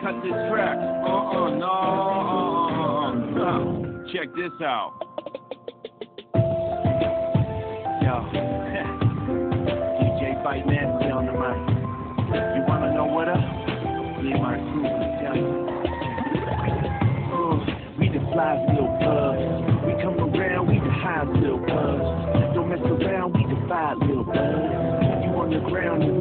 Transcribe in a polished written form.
cut this track. No. Check this out. Yo, DJ Fight Nasty on the mic. You wanna know what up? Me and my crew will tell you. We the flies, little bugs. We come around, we the highs, little bugs. Don't mess around, we the five, little bugs. You on the ground,